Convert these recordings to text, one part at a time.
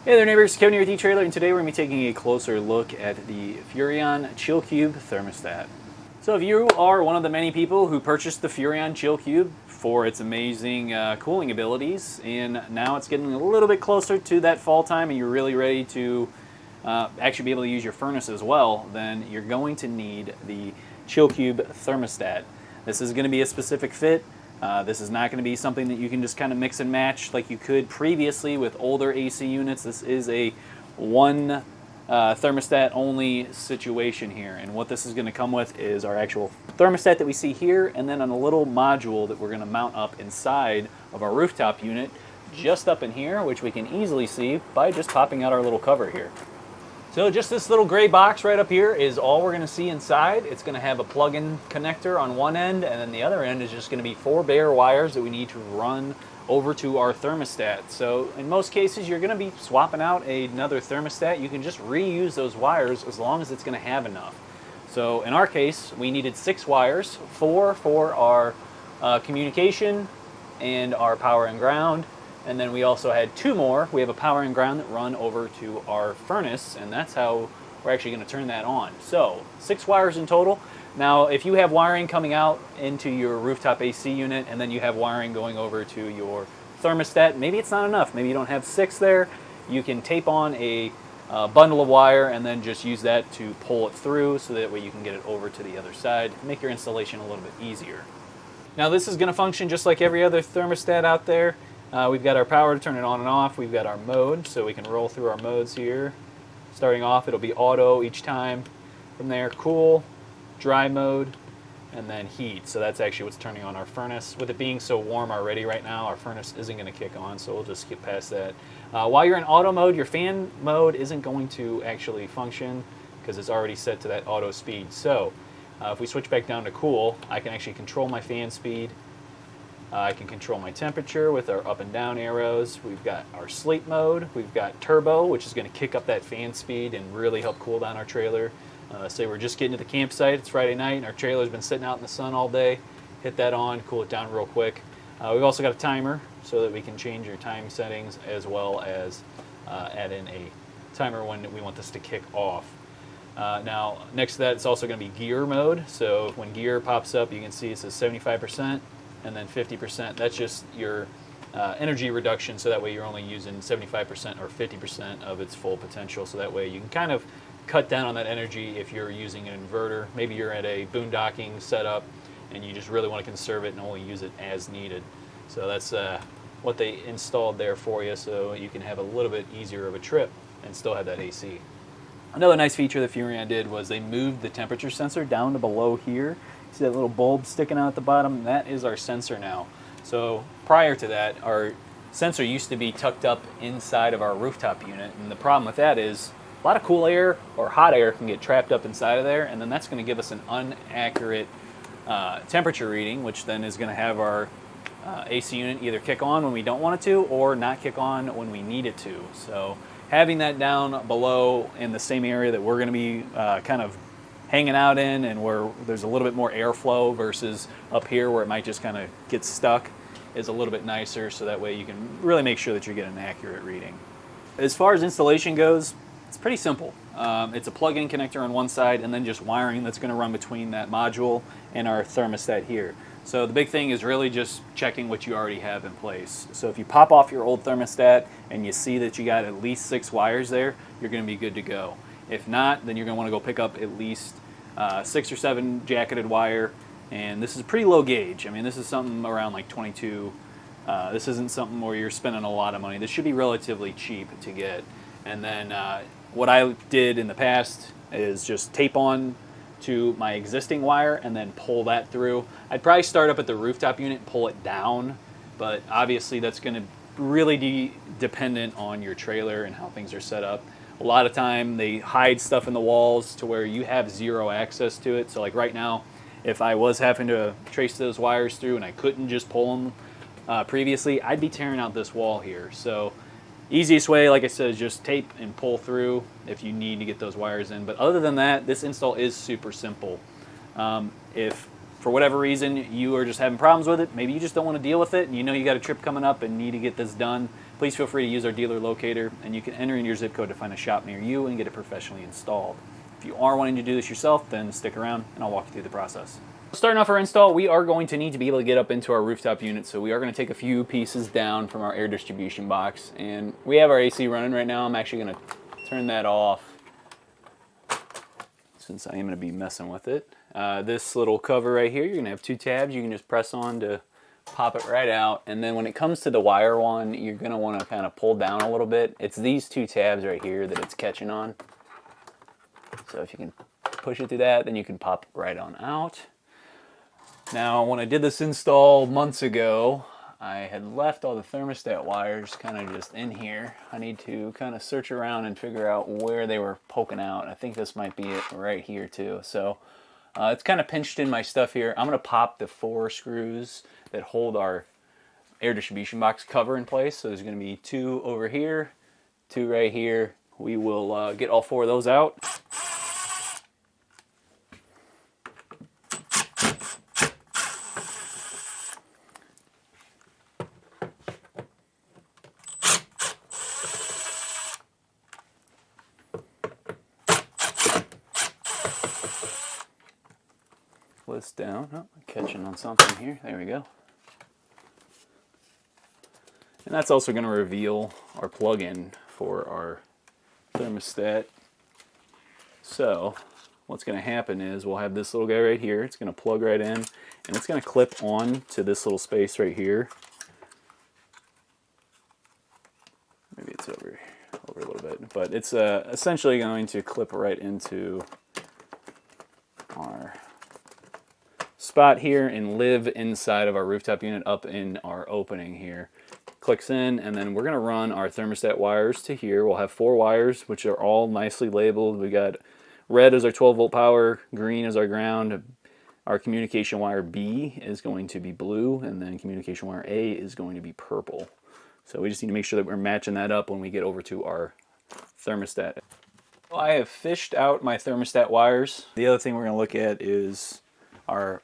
Hey there neighbors, Kevin here with eTrailer, and today we're going to be taking a closer look at the Furrion Chill Cube thermostat. So if you are one of the many people who purchased the Furrion Chill Cube for its amazing cooling abilities, and now it's getting a little bit closer to that fall time and you're really ready to actually be able to use your furnace as well, then you're going to need the Chill Cube thermostat. This is going to be a specific fit. This is not going to be something that you can just kind of mix and match like you could previously with older AC units. This is a one thermostat only situation here, and what this is going to come with is our actual thermostat that we see here, and then on a little module that we're going to mount up inside of our rooftop unit just up in here, which we can easily see by just popping out our little cover here. So just this little gray box right up here is all we're going to see inside. It's going to have a plug-in connector on one end, and then the other end is just going to be 4 bare wires that we need to run over to our thermostat. So in most cases you're going to be swapping out another thermostat. You can just reuse those wires as long as it's going to have enough. So in our case we needed 6 wires, 4 for our communication and our power and ground. And then we also had 2 more. We have a power and ground that run over to our furnace, and that's how we're actually going to turn that on. So 6 wires in total. Now if you have wiring coming out into your rooftop AC unit and then you have wiring going over to your thermostat, maybe it's not enough. Maybe you don't have 6 there. You can tape on a bundle of wire and then just use that to pull it through, so that way you can get it over to the other side, make your installation a little bit easier. Now this is going to function just like every other thermostat out there. We've got our power to turn it on and off. We've got our mode, so we can roll through our modes here. Starting off, it'll be auto each time. From there, cool, dry mode, and then heat. So that's actually what's turning on our furnace. With it being so warm already right now, our furnace isn't going to kick on, so we'll just skip past that. While you're in auto mode, your fan mode isn't going to actually function because it's already set to that auto speed. So if we switch back down to cool, I can actually control my fan speed. I can control my temperature with our up and down arrows. We've got our sleep mode. We've got turbo, which is going to kick up that fan speed and really help cool down our trailer. Say we're just getting to the campsite, it's Friday night, and our trailer's been sitting out in the sun all day. Hit that on, cool it down real quick. We've also got a timer so that we can change your time settings, as well as add in a timer when we want this to kick off. Now, next to that, it's also going to be gear mode. So when gear pops up, you can see it says 75%. And then 50%, that's just your energy reduction, so that way you're only using 75% or 50% of its full potential, so that way you can kind of cut down on that energy if you're using an inverter. Maybe you're at a boondocking setup and you just really want to conserve it and only use it as needed. So that's what they installed there for you, so you can have a little bit easier of a trip and still have that AC. Another nice feature that Furrion did was they moved the temperature sensor down to below here. See that little bulb sticking out at the bottom? That is our sensor now. So prior to that, our sensor used to be tucked up inside of our rooftop unit, and the problem with that is a lot of cool air or hot air can get trapped up inside of there, and then that's going to give us an inaccurate temperature reading, which then is going to have our AC unit either kick on when we don't want it to, or not kick on when we need it to. So having that down below in the same area that we're going to be kind of hanging out in, and where there's a little bit more airflow versus up here where it might just kind of get stuck, is a little bit nicer, so that way you can really make sure that you're getting an accurate reading. As far as installation goes, it's pretty simple. It's a plug-in connector on one side and then just wiring that's going to run between that module and our thermostat here. So the big thing is really just checking what you already have in place. So if you pop off your old thermostat and you see that you got at least 6 wires there, you're going to be good to go. If not, then you're going to want to go pick up at least 6 or 7 jacketed wire, and this is pretty low gauge. I mean, this is something around like 22. This isn't something where you're spending a lot of money. This should be relatively cheap to get. And then what I did in the past is just tape on to my existing wire and then pull that through. I'd probably start up at the rooftop unit and pull it down, but obviously that's going to really be dependent on your trailer and how things are set up. A lot of time they hide stuff in the walls to where you have 0 access to it. So like right now, if I was having to trace those wires through and I couldn't just pull them previously, I'd be tearing out this wall here. So easiest way, like I said, is just tape and pull through if you need to get those wires in. But other than that, this install is super simple. If for whatever reason you are just having problems with it, maybe you just don't want to deal with it and you know you got a trip coming up and need to get this done, please feel free to use our dealer locator, and you can enter in your zip code to find a shop near you and get it professionally installed. If you are wanting to do this yourself, then stick around and I'll walk you through the process. Starting off our install, we are going to need to be able to get up into our rooftop unit, so we are going to take a few pieces down from our air distribution box, and we have our AC running right now. I'm actually going to turn that off since I am going to be messing with it. This little cover right here, you're going to have two tabs you can just press on to pop it right out, and then when it comes to the wire one, you're going to want to kind of pull down a little bit. It's these two tabs right here that it's catching on. So if you can push it through that, then you can pop it right on out. Now, when I did this install months ago, I had left all the thermostat wires kind of just in here. I need to kind of search around and figure out where they were poking out. I think this might be it right here too. So it's kind of pinched in my stuff here. I'm going to pop the 4 screws that hold our air distribution box cover in place. So there's going to be 2 over here, 2 right here. We will get all 4 of those out. This down. Oh, catching on something here. There we go. And that's also going to reveal our plug-in for our thermostat. So what's going to happen is we'll have this little guy right here. It's going to plug right in, and it's going to clip on to this little space right here. Maybe it's over a little bit, but it's essentially going to clip right into our spot here and live inside of our rooftop unit up in our opening here. Clicks in, and then we're going to run our thermostat wires to here. We'll have 4 wires, which are all nicely labeled. We got red as our 12-volt power, green as our ground. Our communication wire B is going to be blue, and then communication wire A is going to be purple. So we just need to make sure that we're matching that up when we get over to our thermostat. Well, I have fished out my thermostat wires. The other thing we're going to look at is our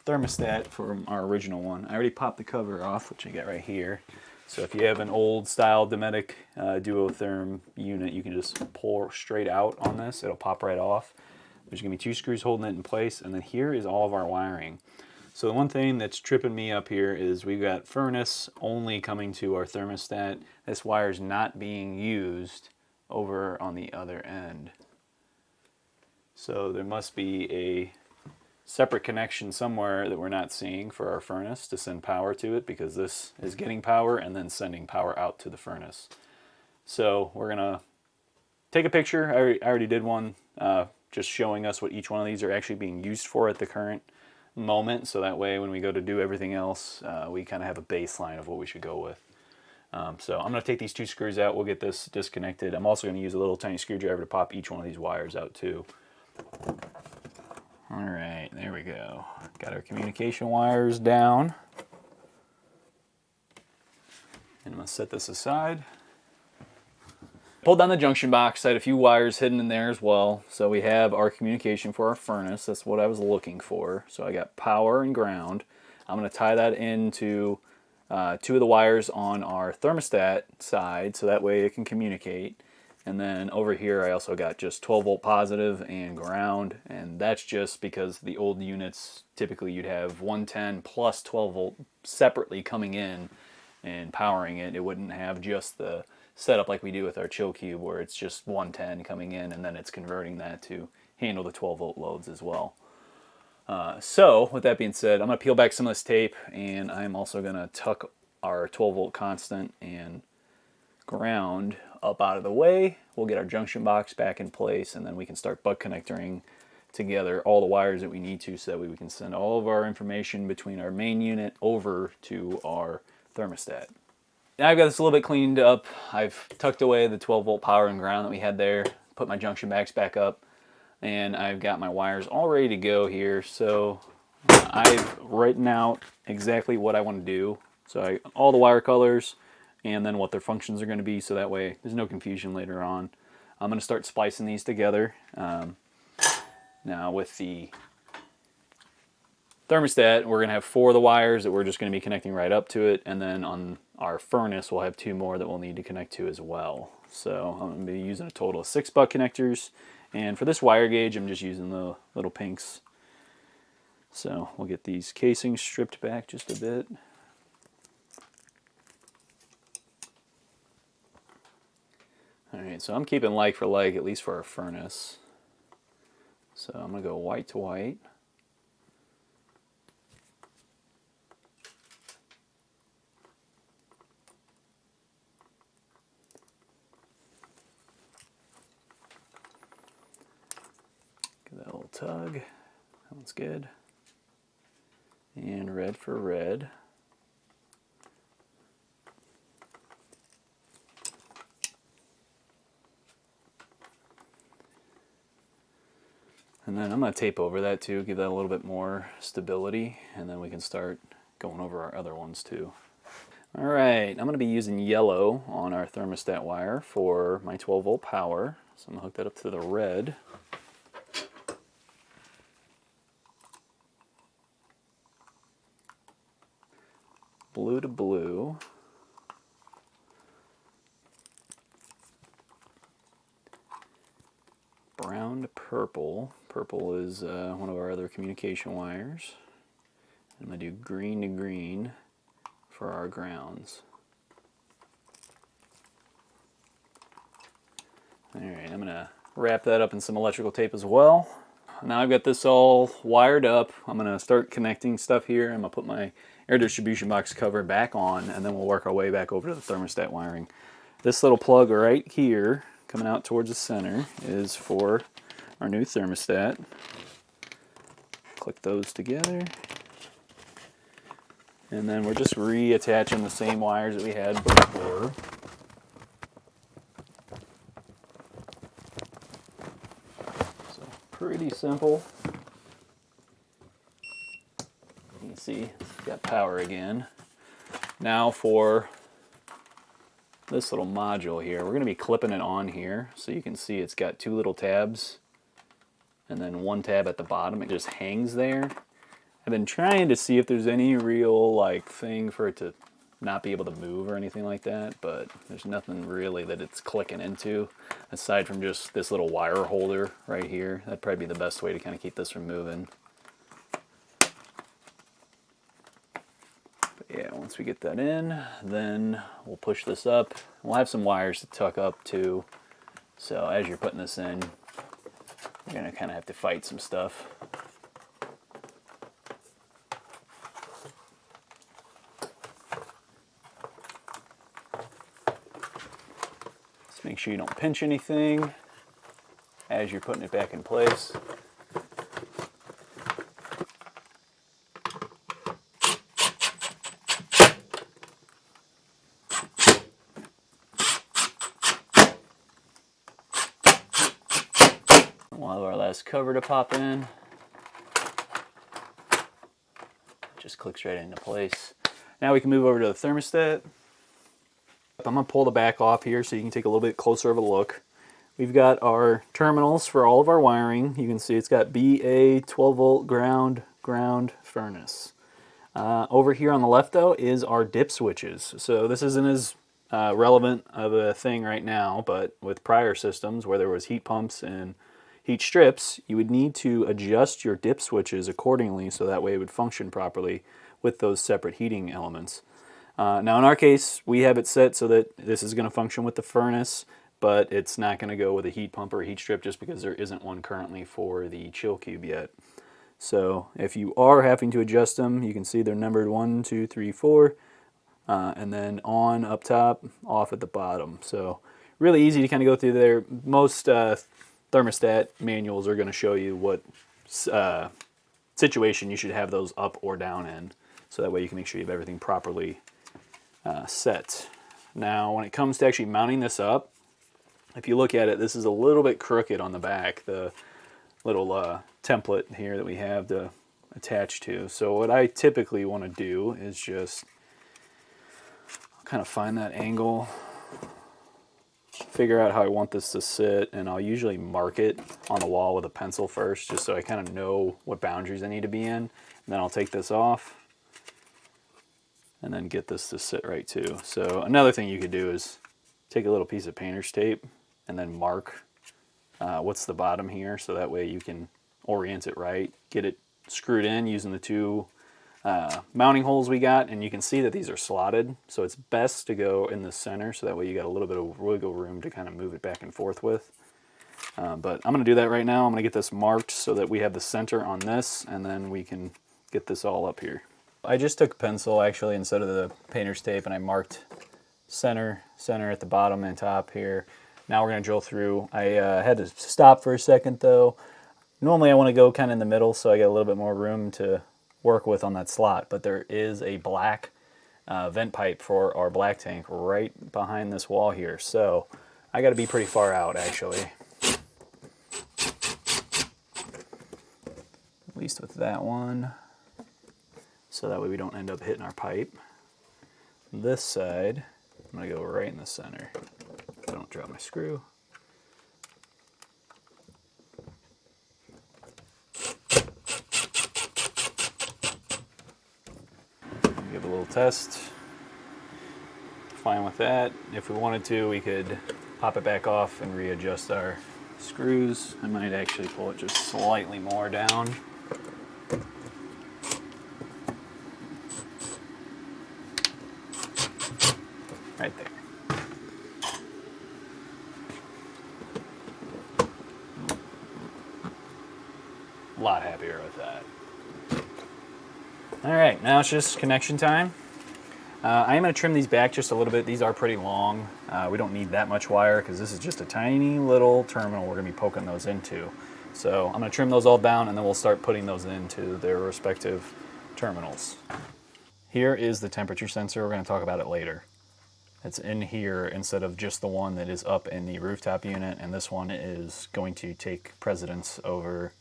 thermostat from our original one. I already popped the cover off, which I got right here. So if you have an old style Dometic duotherm unit, you can just pull straight out on this. It'll pop right off. There's going to be 2 screws holding it in place, and then here is all of our wiring. So the one thing that's tripping me up here is we've got furnace only coming to our thermostat. This wire's not being used over on the other end. So there must be a separate connection somewhere that we're not seeing for our furnace to send power to it, because this is getting power and then sending power out to the furnace. So we're gonna take a picture. I already did one just showing us what each one of these are actually being used for at the current moment, so that way when we go to do everything else, we kind of have a baseline of what we should go with. So I'm going to take these 2 screws out. We'll get this disconnected. I'm also going to use a little tiny screwdriver to pop each one of these wires out too. All right, there we go. Got our communication wires down. And I'm going to set this aside. Pulled down the junction box. I had a few wires hidden in there as well. So we have our communication for our furnace. That's what I was looking for. So I got power and ground. I'm going to tie that into 2 of the wires on our thermostat side, so that way it can communicate. And then over here I also got just 12-volt positive and ground, and that's just because the old units, typically you'd have 110 plus 12-volt separately coming in and powering it. It wouldn't have just the setup like we do with our Chill Cube, where it's just 110 coming in and then it's converting that to handle the 12-volt loads as well. So with that being said, I'm going to peel back some of this tape, and I'm also going to tuck our 12-volt constant and ground up out of the way. We'll get our junction box back in place, and then we can start butt connecting together all the wires that we need to, so that way we can send all of our information between our main unit over to our thermostat. Now I've got this a little bit cleaned up. I've tucked away the 12-volt power and ground that we had there, put my junction box back up, and I've got my wires all ready to go here. So I've written out exactly what I want to do. So all the wire colors, and then what their functions are going to be, so that way there's no confusion later on. I'm going to start splicing these together. Now with the thermostat, we're going to have 4 of the wires that we're just going to be connecting right up to it, and then on our furnace will have 2 more that we'll need to connect to as well. So I'm going to be using a total of 6 butt connectors, and for this wire gauge I'm just using the little pinks. So we'll get these casings stripped back just a bit. Alright, so I'm keeping like for like, at least for our furnace. So I'm going to go white to white. Give that a little tug. That one's good. And red for red. And then I'm going to tape over that too, give that a little bit more stability, and then we can start going over our other ones too. Alright, I'm going to be using yellow on our thermostat wire for my 12 volt power. So I'm going to hook that up to the red. Blue to blue. Brown to purple. Purple is one of our other communication wires. I'm going to do green to green for our grounds. Alright, I'm going to wrap that up in some electrical tape as well. Now I've got this all wired up. I'm going to start connecting stuff here. I'm going to put my air distribution box cover back on, and then we'll work our way back over to the thermostat wiring. This little plug right here, coming out towards the center, is for our new thermostat. Click those together. And then we're just reattaching the same wires that we had before. So pretty simple. You can see it's got power again. Now for this little module here, we're going to be clipping it on here, so you can see it's got 2 little tabs and then 1 tab at the bottom. It just hangs there. I've been trying to see if there's any real like thing for it to not be able to move or anything like that, but there's nothing really that it's clicking into aside from just this little wire holder right here. That'd probably be the best way to kind of keep this from moving. Yeah, once we get that in, then we'll push this up. We'll have some wires to tuck up too. So as you're putting this in, you're going to kind of have to fight some stuff. Just make sure you don't pinch anything as you're putting it back in place. We'll have our last cover to pop in. It just clicks right into place. Now we can move over to the thermostat. I'm going to pull the back off here so you can take a little bit closer of a look. We've got our terminals for all of our wiring. You can see it's got BA 12 volt ground furnace. Over here on the left though is our dip switches. So this isn't as relevant of a thing right now, but with prior systems where there was heat pumps and heat strips, you would need to adjust your dip switches accordingly so that way it would function properly with those separate heating elements. Now in our case, we have it set so that this is going to function with the furnace, but it's not going to go with a heat pump or a heat strip just because there isn't one currently for the Chill Cube yet. So if you are having to adjust them, you can see they're numbered 1, 2, 3, 4, and then on up top, off at the bottom. So really easy to kind of go through there. Most thermostat manuals are going to show you what situation you should have those up or down in, so that way you can make sure you have everything properly set. Now when it comes to actually mounting this up, if you look at it, this is a little bit crooked on the back, the little template here that we have to attach to. So what I typically want to do is just kind of find that angle, figure out how I want this to sit, and I'll usually mark it on the wall with a pencil first, just so I kind of know what boundaries I need to be in. And then I'll take this off, and then get this to sit right too. So another thing you could do is take a little piece of painter's tape and then mark what's the bottom here, so that way you can orient it right, get it screwed in using the two mounting holes we got, and you can see that these are slotted, so it's best to go in the center, so that way you got a little bit of wiggle room to kind of move it back and forth with. But I'm going to do that right now. I'm going to get this marked so that we have the center on this, and then we can get this all up here. I just took a pencil actually instead of the painter's tape, and I marked center at the bottom and top here. Now we're going to drill through. I had to stop for a second though. Normally I want to go kind of in the middle, so I got a little bit more room to work with on that slot, but there is a black vent pipe for our black tank right behind this wall here, so I got to be pretty far out actually. At least with that one, so that way we don't end up hitting our pipe. This side, I'm going to go right in the center. I don't drop my screw. Give a little test. Fine with that. If we wanted to, we could pop it back off and readjust our screws. I might actually pull it just slightly more down. Right there. A lot happier with that. All right, now it's just connection time. I am going to trim these back just a little bit. These are pretty long. We don't need that much wire because this is just a tiny little terminal we're going to be poking those into. So I'm going to trim those all down, and then we'll start putting those into their respective terminals. Here is the temperature sensor. We're going to talk about it later. It's in here instead of just the one that is up in the rooftop unit, and this one is going to take precedence over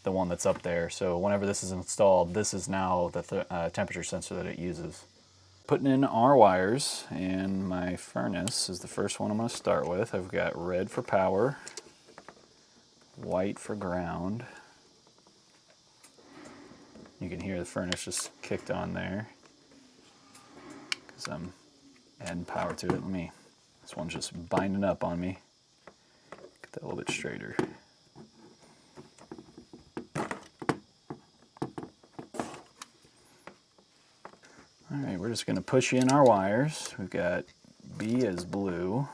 the one that's up there. So whenever this is installed, this is now the temperature sensor that it uses. Putting in our wires, and my furnace is the first one I'm going to start with. I've got red for power, white for ground. You can hear the furnace just kicked on there because I'm adding power to it. This one's just binding up on me. Get that a little bit straighter. All right, we're just going to push in our wires. We've got B as blue.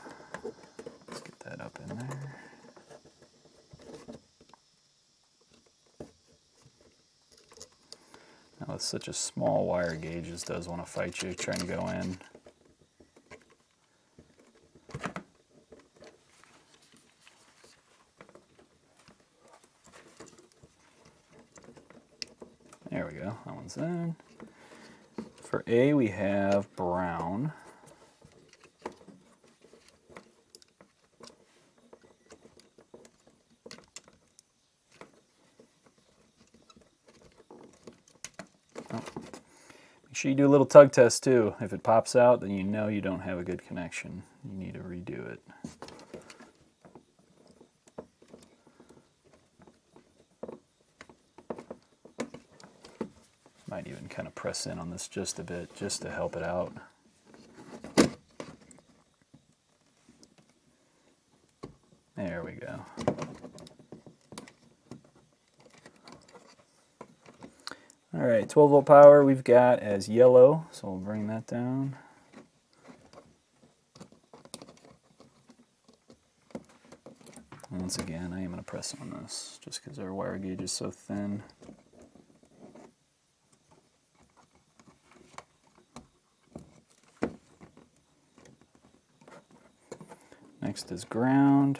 Let's get that up in there. Now with such a small wire gauge, this does want to fight you trying to go in. There we go, that one's in. For A, we have brown. Oh. Make sure you do a little tug test too. If it pops out, then you know you don't have a good connection. You need to redo it. Might even kind of press in on this just a bit, just to help it out. There we go. All right, 12 volt power we've got as yellow, so we'll bring that down. Once again, I am going to press on this just because our wire gauge is so thin. Next is ground.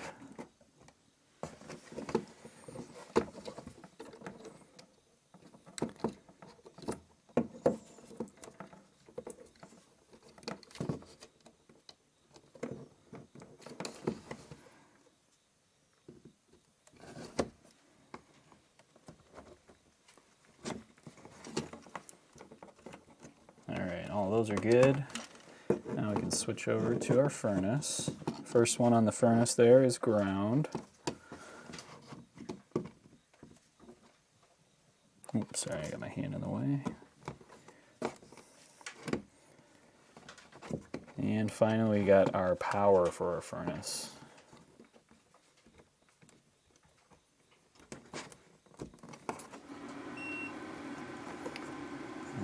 All right, all those are good. Now we can switch over to our furnace. First one on the furnace there is ground. Oops, sorry, I got my hand in the way. And finally, we got our power for our furnace.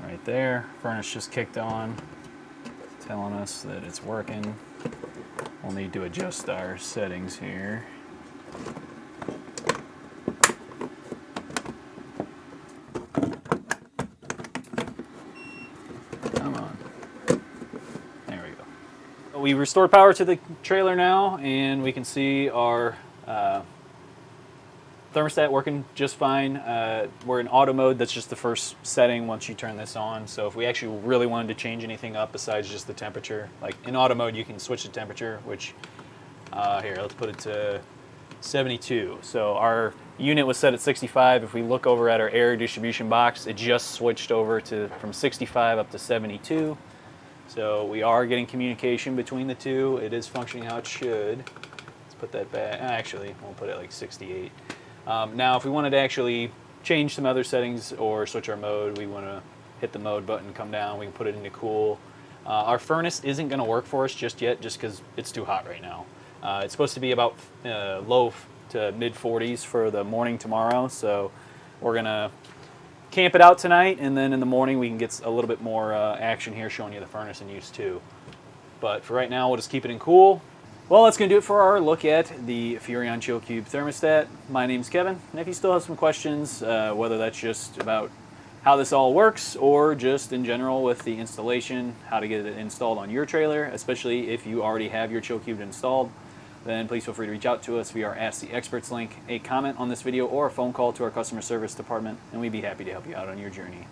Right there, furnace just kicked on, telling us that it's working. We'll need to adjust our settings here. Come on. There we go. We restored power to the trailer now, and we can see our thermostat working just fine. We're in auto mode. That's just the first setting once you turn this on. So if we actually really wanted to change anything up besides just the temperature, like in auto mode, you can switch the temperature, which here, let's put it to 72. So our unit was set at 65. If we look over at our air distribution box, it just switched over to from 65 up to 72. So we are getting communication between the two. It is functioning how it should. Let's put that back. Actually, we'll put it like 68. Now, if we wanted to actually change some other settings or switch our mode, we want to hit the mode button, come down, we can put it into cool. Our furnace isn't going to work for us just yet, just because it's too hot right now. It's supposed to be about low to mid 40s for the morning tomorrow, so we're going to camp it out tonight, and then in the morning we can get a little bit more action here showing you the furnace in use too. But for right now, we'll just keep it in cool. Well, that's going to do it for our look at the Furrion Chill Cube thermostat. My name's Kevin, and if you still have some questions, whether that's just about how this all works or just in general with the installation, how to get it installed on your trailer, especially if you already have your Chill Cube installed, then please feel free to reach out to us via our Ask the Experts link, a comment on this video, or a phone call to our customer service department, and we'd be happy to help you out on your journey.